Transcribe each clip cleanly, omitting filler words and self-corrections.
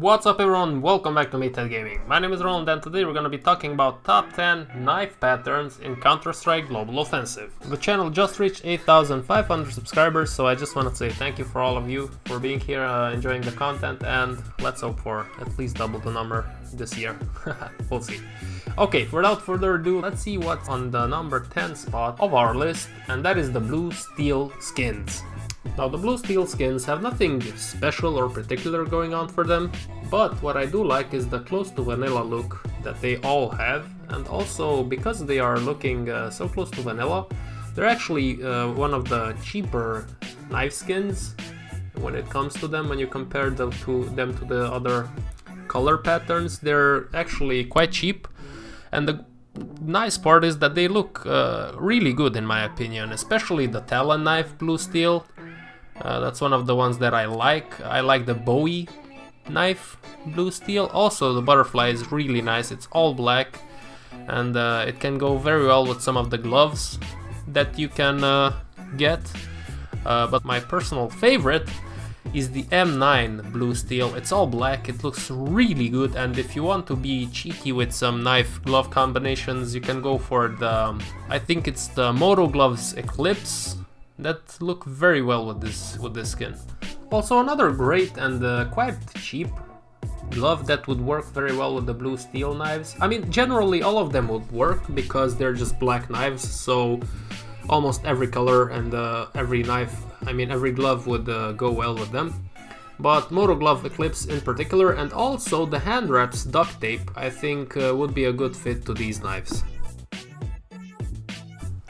What's up everyone, welcome back to Meathead Gaming. My name is Roland and today we're gonna be talking about top 10 knife patterns in Counter-Strike Global Offensive. The channel just reached 8,500 subscribers, so I just want to say thank you for all of you for being here, enjoying the content, and let's hope for at least double the number this year. We'll see. Okay, without further ado, let's see what's on the number 10 spot of our list, and that is the Blue Steel skins. Now, the Blue Steel skins have nothing special or particular going on for them, but what I do like is the close to vanilla look that they all have, and also because they are looking so close to vanilla, they're actually one of the cheaper knife skins when it comes to them. When you compare them to the other color patterns, they're actually quite cheap, and the nice part is that they look really good in my opinion, especially the Talon knife Blue Steel. That's one of the ones that I like. I like the Bowie knife Blue Steel. Also, the butterfly is really nice. It's all black, and it can go very well with some of the gloves that you can get. But my personal favorite is the M9 Blue Steel. It's all black, it looks really good, and if you want to be cheeky with some knife glove combinations, you can go for the, I think it's the Moto Gloves Eclipse, that look very well with this skin. Also, another great and quite cheap glove that would work very well with the Blue Steel knives. I mean, generally all of them would work because they're just black knives, so almost every color and every knife, I mean every glove would go well with them. But Moto Glove Eclipse in particular, and also the hand wraps duct tape, I think would be a good fit to these knives.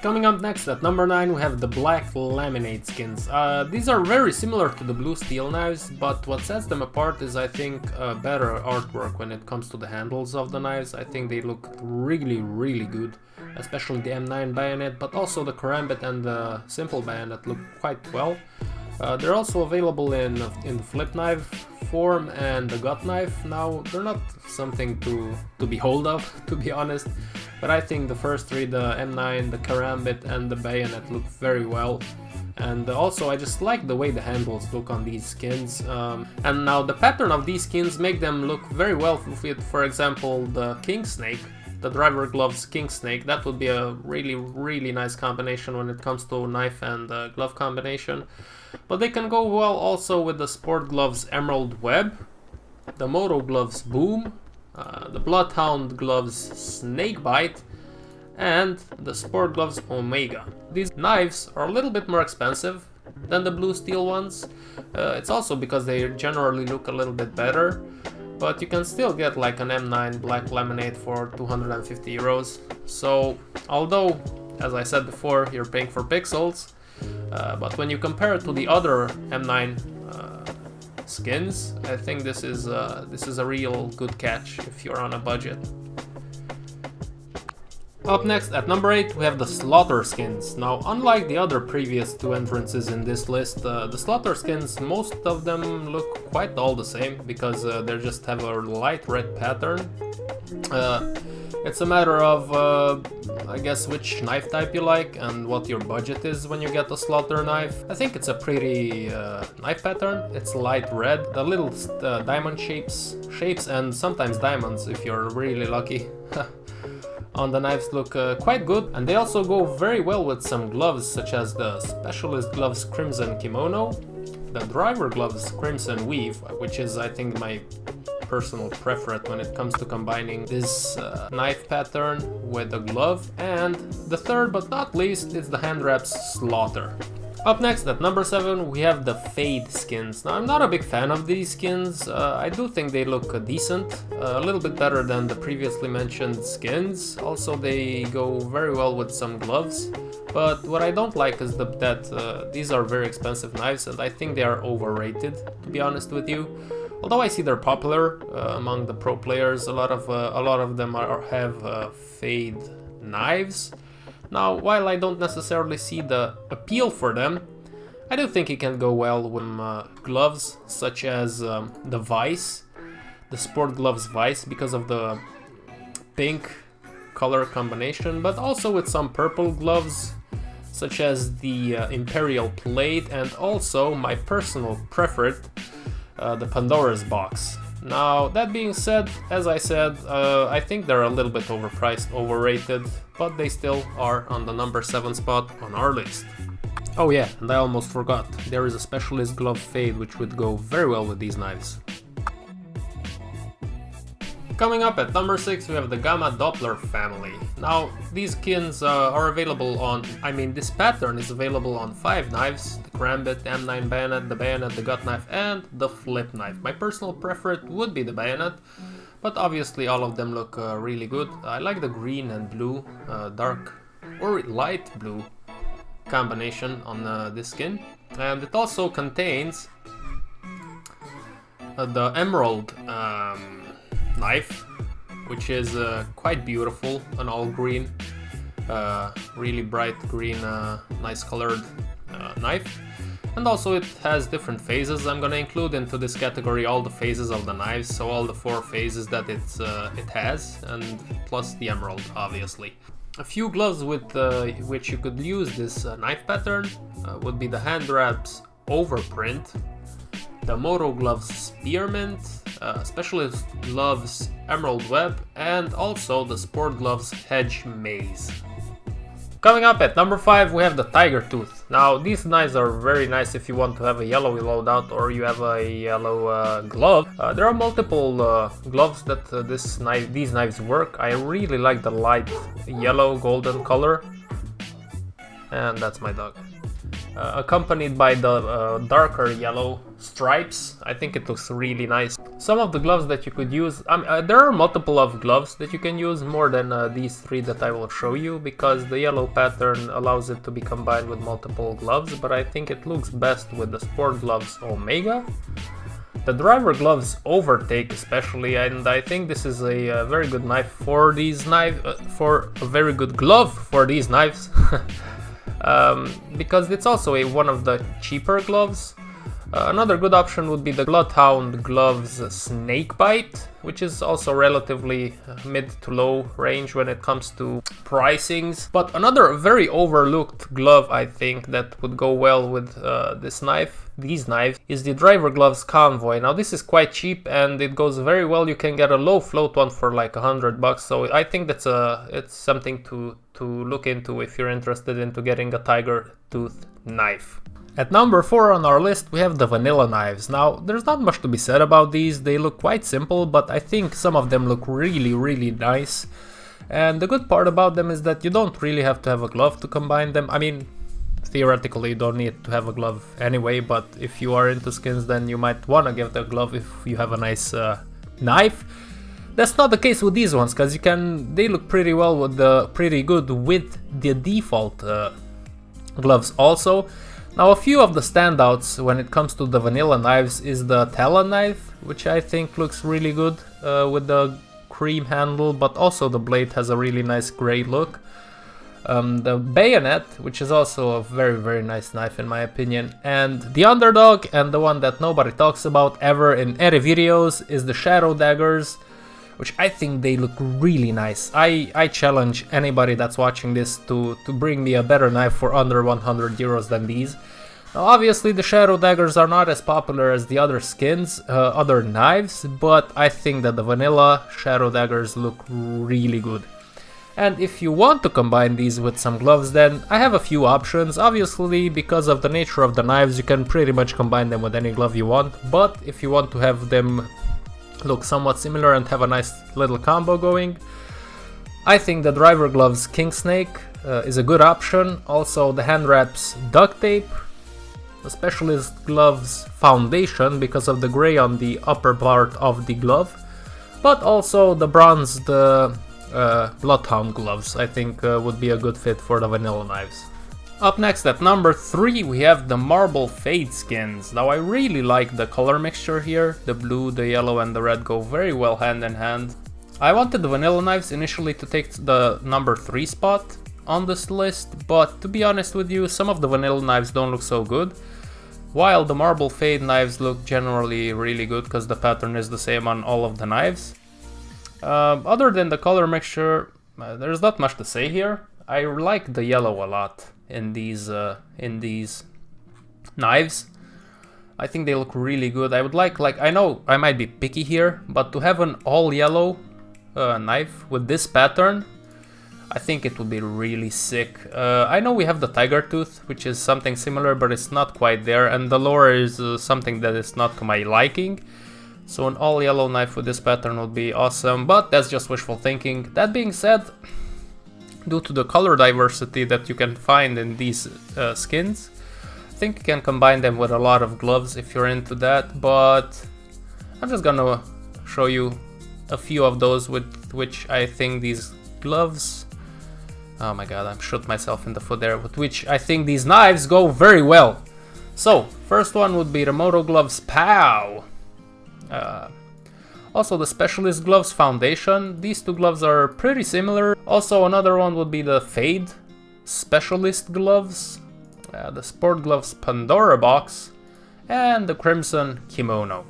Coming up next at number 9 we have the black laminate skins. These are very similar to the Blue Steel knives, but what sets them apart is, I think, better artwork when it comes to the handles of the knives. I think they look really good, especially the M9 bayonet, but also the karambit and the simple bayonet look quite well. They're also available in the flip knife form and the gut knife. Now, they're not something to behold of, to be honest, but I think the first three, the M9, the karambit and the bayonet, look very well. And also I just like the way the handles look on these skins. And now the pattern of these skins make them look very well with, for example, the King Snake, the driver gloves King Snake. That would be a really nice combination when it comes to knife and glove combination. But they can go well also with the Sport Gloves Emerald Web, the Moto Gloves Boom, the Bloodhound Gloves Snakebite, and the Sport Gloves Omega. These knives are a little bit more expensive than the Blue Steel ones. It's also because they generally look a little bit better, but you can still get like an M9 black laminate for 250 euros. So, although, as I said before, you're paying for pixels, but when you compare it to the other M9 skins, I think this is a real good catch if you're on a budget. Up next at number 8 we have the Slaughter skins. Now, unlike the other previous two entrances in this list, the Slaughter skins, most of them look quite all the same because they just have a light red pattern. It's a matter of, I guess, which knife type you like and what your budget is when you get a Slaughter knife. I think it's a pretty knife pattern. It's light red, the little diamond shapes and sometimes diamonds if you're really lucky on the knives look quite good, and they also go very well with some gloves such as the Specialist Gloves Crimson Kimono, the Driver Gloves Crimson Weave, which is, I think, my personal preference when it comes to combining this knife pattern with a glove, and the third but not least is the hand wraps Slaughter. Up next at number 7 we have the Fade skins. Now, I'm not a big fan of these skins. I do think they look decent, a little bit better than the previously mentioned skins. Also, they go very well with some gloves, but what I don't like is that these are very expensive knives, and I think they are overrated, to be honest with you. Although I see they're popular among the pro players, a lot of them have Fade knives. Now, while I don't necessarily see the appeal for them, I do think it can go well with gloves such as the Vice, the Sport Gloves Vice, because of the pink color combination, but also with some purple gloves such as the Imperial Plaid, and also my personal preferred, the Pandora's box. Now, that being said, as I said, I think they're a little bit overpriced, overrated, but they still are on the number 7 spot on our list. Oh yeah, and I almost forgot, there is a specialist glove fade which would go very well with these knives. Coming up at number 6 we have the Gamma Doppler family. Now these skins are available on, this pattern is available on 5 knives, the Karambit, the M9 Bayonet, the Bayonet, the Gut Knife and the Flip Knife. My personal preference would be the Bayonet, but obviously all of them look really good. I like the green and blue, dark or light blue combination on this skin, and it also contains the Emerald knife, which is quite beautiful, an all green, really bright green, nice colored knife. And also it has different phases. I'm gonna include into this category all the phases of the knives, so all the 4 phases that it has, and plus the emerald, obviously. A few gloves with which you could use this knife pattern would be the Hand Wraps Overprint, the Moto Gloves Spearmint, Specialist Gloves Emerald Web, and also the Sport Gloves Hedge Maze. Coming up at number 5 we have the Tiger Tooth. Now these knives are very nice if you want to have a yellow loadout or you have a yellow glove. There are multiple gloves that these knives work. I really like the light yellow golden color, and that's my dog. Accompanied by the darker yellow stripes. I think it looks really nice. Some of the gloves that you could use, there are multiple of gloves that you can use, more than these 3 that I will show you, because the yellow pattern allows it to be combined with multiple gloves, but I think it looks best with the Sport Gloves Omega, the Driver Gloves Overtake especially, and I think this is a very good knife for these knives, for a very good glove for these knives. Because it's also one of the cheaper gloves. Another good option would be the Bloodhound Gloves Snakebite, which is also relatively mid to low range when it comes to pricings. But another very overlooked glove I think that would go well with these knives, is the Driver Gloves Convoy. Now this is quite cheap and it goes very well. You can get a low float one for like $100, so I think that's it's something to look into if you're interested into getting a Tiger Tooth knife. At number 4 on our list we have the vanilla knives. Now there's not much to be said about these, they look quite simple, but I think some of them look really nice. And the good part about them is that you don't really have to have a glove to combine them. Theoretically you don't need to have a glove anyway, but if you are into skins then you might want to get a glove if you have a nice knife. That's not the case with these ones, because they look pretty good with the default gloves also. Now a few of the standouts when it comes to the vanilla knives is the Talon knife, which I think looks really good with the cream handle, but also the blade has a really nice gray look. The Bayonet, which is also a very nice knife in my opinion, and the underdog, and the one that nobody talks about ever in any videos, is the Shadow Daggers, which I think they look really nice. I challenge anybody that's watching this to bring me a better knife for under 100 euros than these. Now obviously the Shadow Daggers are not as popular as the other skins, other knives, but I think that the vanilla Shadow Daggers look really good. And if you want to combine these with some gloves, then I have a few options. Obviously, because of the nature of the knives, you can pretty much combine them with any glove you want, but if you want to have them look somewhat similar and have a nice little combo going, I think the Driver Gloves King Snake is a good option. Also the Hand Wraps Duct Tape, the Specialist Gloves Foundation because of the gray on the upper part of the glove, but also the bronzed Bloodhound gloves I think would be a good fit for the vanilla knives. Up next at number 3 we have the Marble Fade skins. Now I really like the color mixture here, the blue, the yellow and the red go very well hand in hand. I wanted the vanilla knives initially to take the number 3 spot on this list, but to be honest with you, some of the vanilla knives don't look so good, while the Marble Fade knives look generally really good because the pattern is the same on all of the knives. Other than the color mixture, there's not much to say here. I like the yellow a lot in these knives. I think they look really good. I would like I know I might be picky here, but to have an all yellow knife with this pattern, I think it would be really sick. I know we have the tiger tooth, which is something similar, but it's not quite there, and the lore is something that is not to my liking. So an all yellow knife with this pattern would be awesome, but that's just wishful thinking. That being said, due to the color diversity that you can find in these skins, I think you can combine them with a lot of gloves if you're into that, but I'm just gonna show you a few of those with which I think these gloves... Oh my god, I shot myself in the foot there, with which I think these knives go very well. So, first one would be the Moto Gloves POW! Also the Specialist Gloves Foundation. These two gloves are pretty similar. Also another one would be the Fade Specialist Gloves, the Sport Gloves Pandora box, and the Crimson Kimono.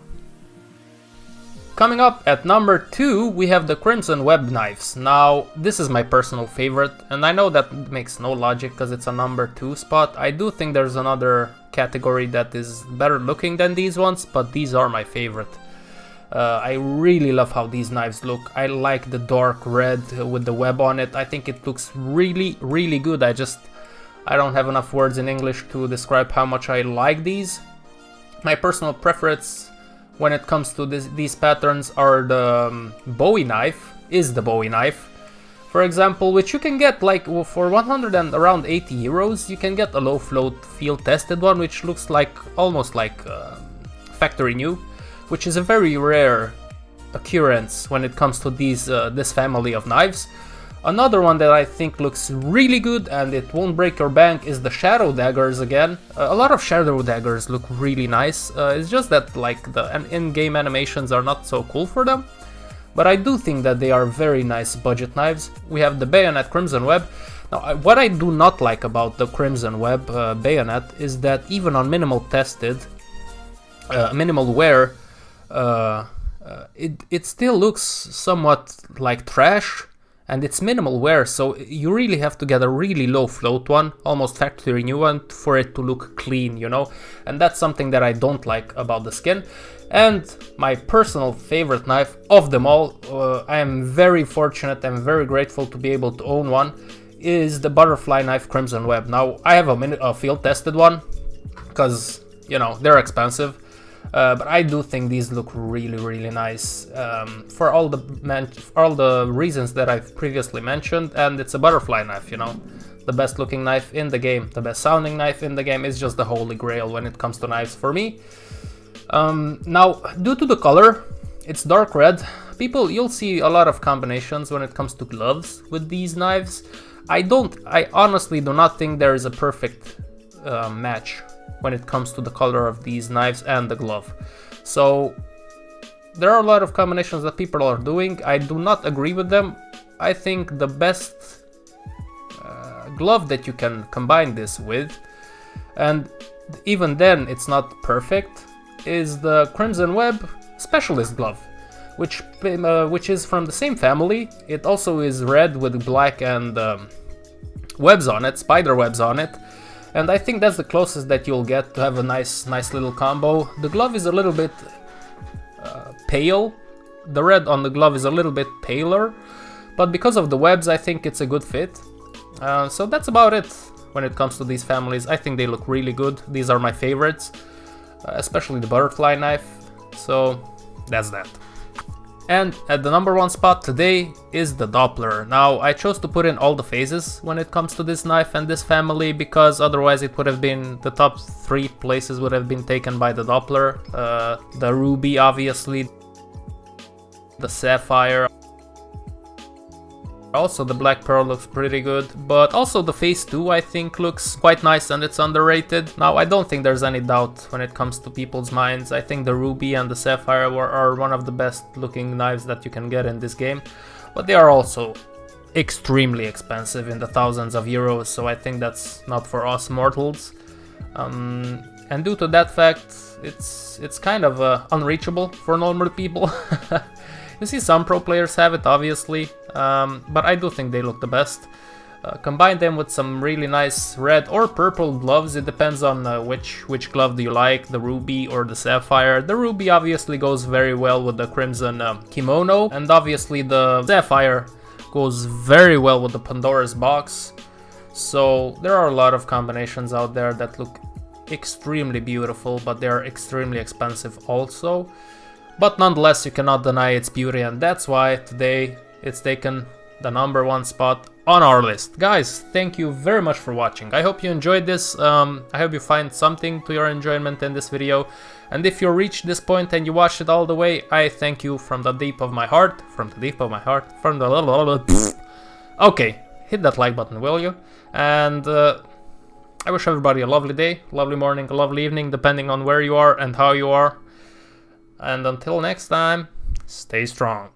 Coming up at number 2, we have the Crimson Web knives. Now, this is my personal favorite, and I know that makes no logic because it's a number 2 spot. I do think there's another category that is better looking than these ones, but these are my favorite. I really love how these knives look. I like the dark red with the web on it. I think it looks really, really good. I don't have enough words in English to describe how much I like these. My personal preference when it comes to these patterns are the Bowie knife, the Bowie knife. For example, which you can get like for 100 and around 80 euros, you can get a low float field tested one, which looks like almost like factory new, which is a very rare occurrence when it comes to this family of knives. Another one that I think looks really good and it won't break your bank is the Shadow Daggers again. A lot of Shadow Daggers look really nice. It's just that like the in-game animations are not so cool for them. But I do think that they are very nice budget knives. We have the Bayonet Crimson Web. Now, what I do not like about the Crimson Web bayonet is that even on minimal tested, minimal wear, it still looks somewhat like trash. And it's minimal wear, so you really have to get a really low float one, almost factory new one, for it to look clean, you know? And that's something that I don't like about the skin. And my personal favorite knife of them all, I am very fortunate and very grateful to be able to own one, is the Butterfly Knife Crimson Web. Now, I have a field tested one, because, you know, they're expensive. But I do think these look really, really nice for all the reasons that I've previously mentioned, and it's a butterfly knife, you know, the best looking knife in the game, the best sounding knife in the game. Is just the holy grail when it comes to knives for me. Now, due to the color, it's dark red. You'll see a lot of combinations when it comes to gloves with these knives. I honestly do not think there is a perfect match when it comes to the color of these knives and the glove. So there are a lot of combinations that people are doing. I do not agree with them. I think the best glove that you can combine this with, and even then it's not perfect, is the Crimson Web Specialist Glove, which is from the same family. It also is red with black and webs on it, spider webs on it. And I think that's the closest that you'll get to have a nice little combo. The glove is a little bit pale. The red on the glove is a little bit paler, but because of the webs, I think it's a good fit. So that's about it when it comes to these families. I think they look really good. These are my favorites, especially the butterfly knife. So that's that. And at the number 1 spot today is the Doppler. Now, I chose to put in all the phases when it comes to this knife and this family, because otherwise it would have been, the top 3 places would have been taken by the Doppler. The Ruby, obviously, the Sapphire. Also, the Black Pearl looks pretty good, but also the Phase 2 I think looks quite nice and it's underrated. Now, I don't think there's any doubt when it comes to people's minds. I think the Ruby and the Sapphire are one of the best looking knives that you can get in this game, but they are also extremely expensive, in the thousands of euros, so I think that's not for us mortals. And due to that fact, it's kind of unreachable for normal people. You see some pro players have it, obviously, but I do think they look the best. Combine them with some really nice red or purple gloves. It depends on which glove do you like, the ruby or the sapphire. The ruby obviously goes very well with the crimson kimono, and obviously the sapphire goes very well with the Pandora's box. So there are a lot of combinations out there that look extremely beautiful, but they're extremely expensive also. But nonetheless, you cannot deny its beauty, and that's why today it's taken the #1 spot on our list. Guys, thank you very much for watching. I hope you enjoyed this. I hope you find something to your enjoyment in this video. And if you reached this point and you watched it all the way, I thank you from the deep of my heart. Okay, hit that like button, will you? And I wish everybody a lovely day, lovely morning, a lovely evening, depending on where you are and how you are. And until next time, stay strong.